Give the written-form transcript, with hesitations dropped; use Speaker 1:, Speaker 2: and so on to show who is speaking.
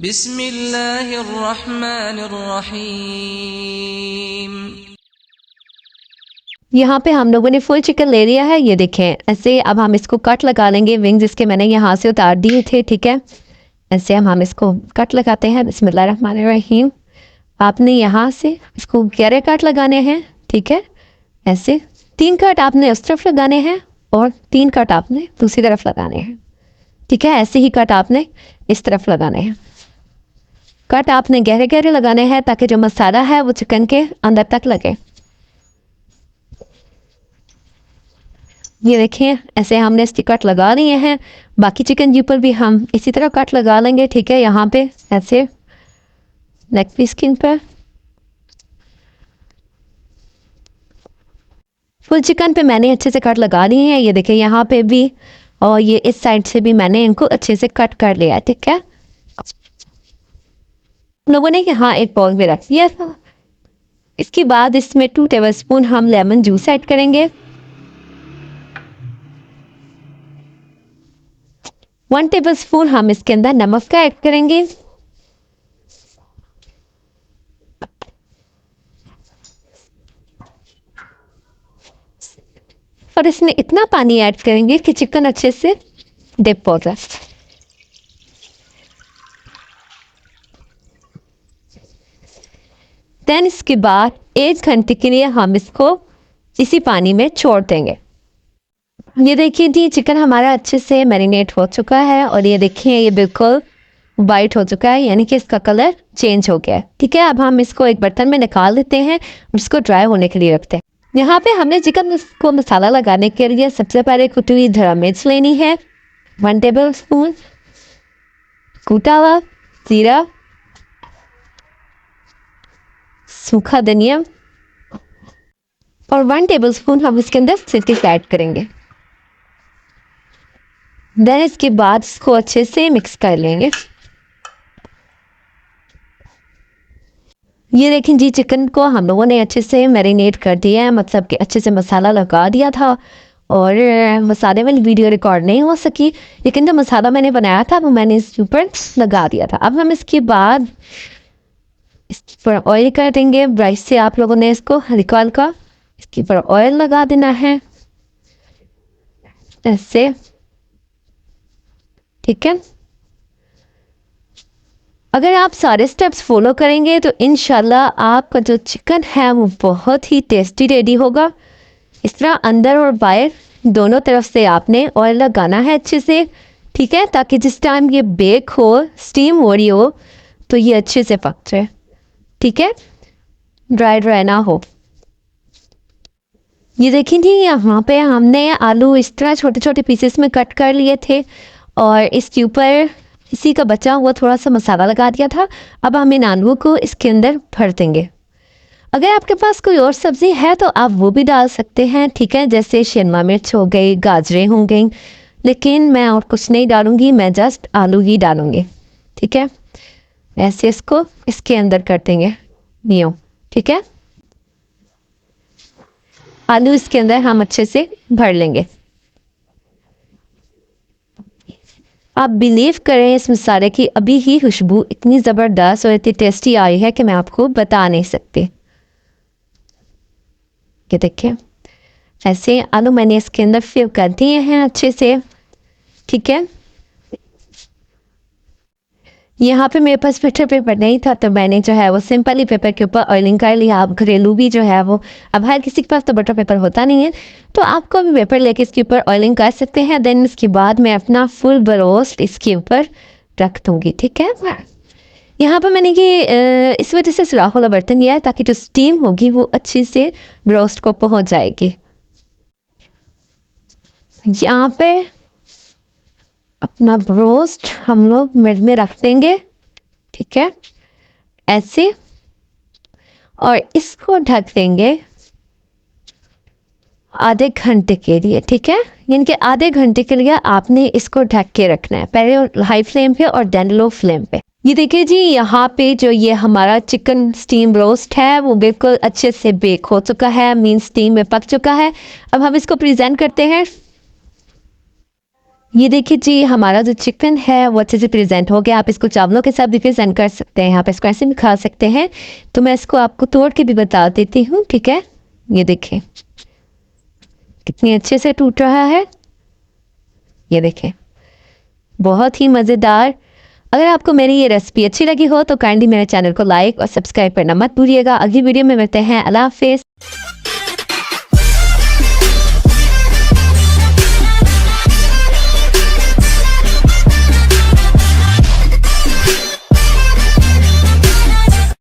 Speaker 1: बिस्मिल्लाहिर्रहमानिर्रहीम।
Speaker 2: यहाँ पे हम लोगों ने फुल चिकन ले लिया है, ये देखें ऐसे। अब हम इसको कट लगा लेंगे, विंग्स इसके मैंने यहाँ से उतार दिए थे, ठीक है। ऐसे हम इसको कट लगाते हैं। बिस्मिल्लाहिर्रहमानिर्रहीम। आपने यहाँ से इसको 11 कट लगाने हैं, ठीक है। ऐसे 3 कट आपने उस तरफ लगाने हैं और 3 कट आपने दूसरी तरफ लगाने हैं, ठीक है। ऐसे ही कट आपने इस तरफ लगाने हैं। कट आपने गहरे गहरे लगाने हैं ताकि जो मसाला है वो चिकन के अंदर तक लगे। ये देखिए ऐसे हमने इसकी कट लगा लिए हैं। बाकी चिकन के ऊपर भी हम इसी तरह कट लगा लेंगे, ठीक है। यहाँ पे ऐसे नेक पीस के ऊपर फुल चिकन पे मैंने अच्छे से कट लगा दिए हैं, ये देखिए यहाँ पे भी, और ये इस साइड से भी मैंने इनको अच्छे से कट कर लिया है, ठीक है। लोगों ने यहाँ एक बाउल में रख दिया था। इसके बाद इसमें 2 टेबलस्पून हम लेमन जूस ऐड करेंगे। 1 टेबलस्पून हम इसके अंदर नमक का ऐड करेंगे। और इसमें इतना पानी ऐड करेंगे कि चिकन अच्छे से डिप हो जाए। देन इसके बाद 1 घंटे के लिए हम इसको इसी पानी में छोड़ देंगे। ये देखिए जी चिकन हमारा अच्छे से मैरिनेट हो चुका है और ये देखिए ये बिल्कुल वाइट हो चुका है, यानी कि इसका कलर चेंज हो गया है, ठीक है। अब हम इसको एक बर्तन में निकाल देते हैं और इसको ड्राई होने के लिए रखते हैं। यहाँ पे हमने चिकन को मसाला लगाने के लिए सबसे पहले कुटी हुई हरी मिर्च लेनी है, 1 टेबलस्पून कूटा हुआ जीरा, सूखा धनिया और 1 टेबलस्पून हम इसके अंदर सिरके ऐड करेंगे। देन इसके बाद इसको अच्छे से मिक्स कर लेंगे। ये देखें जी चिकन को हम लोगों ने अच्छे से मैरिनेट कर दिया है, मतलब कि अच्छे से मसाला लगा दिया था। और मसाले वाली वीडियो रिकॉर्ड नहीं हो सकी, लेकिन जो मसाला मैंने बनाया था वो मैंने इसके ऊपर लगा दिया था। अब हम इसके बाद इस पर ऑयल कर देंगे। ब्रश से आप लोगों ने इसको हल्का हल्का इसके ऊपर ऑयल लगा देना है ऐसे, ठीक है। अगर आप सारे स्टेप्स फॉलो करेंगे तो इंशाल्लाह आपका जो चिकन है वो बहुत ही टेस्टी रेडी होगा। इस तरह अंदर और बाहर दोनों तरफ से आपने ऑयल लगाना है अच्छे से, ठीक है, ताकि जिस टाइम ये बेक हो, स्टीम हो रही हो, तो ये अच्छे से पक जाए, ठीक है, ड्राई ड्राई ना हो। ये देखिए जी यहाँ पे हमने आलू इस तरह छोटे छोटे पीसेस में कट कर लिए थे और इसके ऊपर इसी का बचा हुआ थोड़ा सा मसाला लगा दिया था। अब हम इन आलूओं को इसके अंदर भर देंगे। अगर आपके पास कोई और सब्ज़ी है तो आप वो भी डाल सकते हैं, ठीक है, जैसे शिमला मिर्च हो गई, गाजरें हो गई, लेकिन मैं और कुछ नहीं डालूंगी, मैं जस्ट आलू ही डालूंगी, ठीक है। ऐसे इसको इसके अंदर कर देंगे न्यू, ठीक है। आलू इसके अंदर हम अच्छे से भर लेंगे। आप बिलीव करें इस मसाले की अभी ही खुशबू इतनी ज़बरदस्त और इतनी टेस्टी आई है कि मैं आपको बता नहीं सकती। ये देखिए ऐसे आलू मैंने इसके अंदर फिल कर दिए हैं अच्छे से, ठीक है। यहाँ पे मेरे पास बटर पेपर नहीं था तो मैंने जो है वो सिंपली पेपर के ऊपर ऑयलिंग कर लिया। आप घरेलू भी जो है वो, अब हर किसी के पास तो बटर पेपर होता नहीं है, तो आपको भी पेपर लेके इसके ऊपर ऑयलिंग कर सकते हैं। देन इसके बाद मैं अपना फुल ब्रोस्ट इसके ऊपर रख दूँगी, ठीक है। यहाँ पर मैंने ये इस वजह से सुराख वाला बर्तन लिया है ताकि जो स्टीम होगी वो अच्छी से ब्रोस्ट को पहुँच जाएगी। यहाँ पे अपना ब्रोस्ट हम लोग मिड में रख देंगे, ठीक है, ऐसे, और इसको ढक देंगे आधे घंटे के लिए, ठीक है। यानी कि आधे घंटे के लिए आपने इसको ढक के रखना है, पहले हाई फ्लेम पे और देन लो फ्लेम पे। ये देखिए जी यहाँ पे जो ये हमारा चिकन स्टीम रोस्ट है वो बिल्कुल अच्छे से बेक हो चुका है, मीन स्टीम में पक चुका है। अब हम इसको प्रेजेंट करते हैं। ये देखिए जी, हमारा जो चिकन है वो अच्छे से प्रेजेंट हो गया। आप इसको चावलों के साथ भी प्रेजेंट कर सकते हैं, आप इसको ऐसे भी खा सकते हैं। तो मैं इसको आपको तोड़ के भी बता देती हूँ, ठीक है। ये देखें कितनी अच्छे से टूट रहा है, ये देखें बहुत ही मज़ेदार। अगर आपको मेरी ये रेसिपी अच्छी लगी हो तो काइंडली मेरे चैनल को लाइक और सब्सक्राइब करना मत भूलिएगा। अगली वीडियो में मिलते हैं। अल्लाह हाफिज़।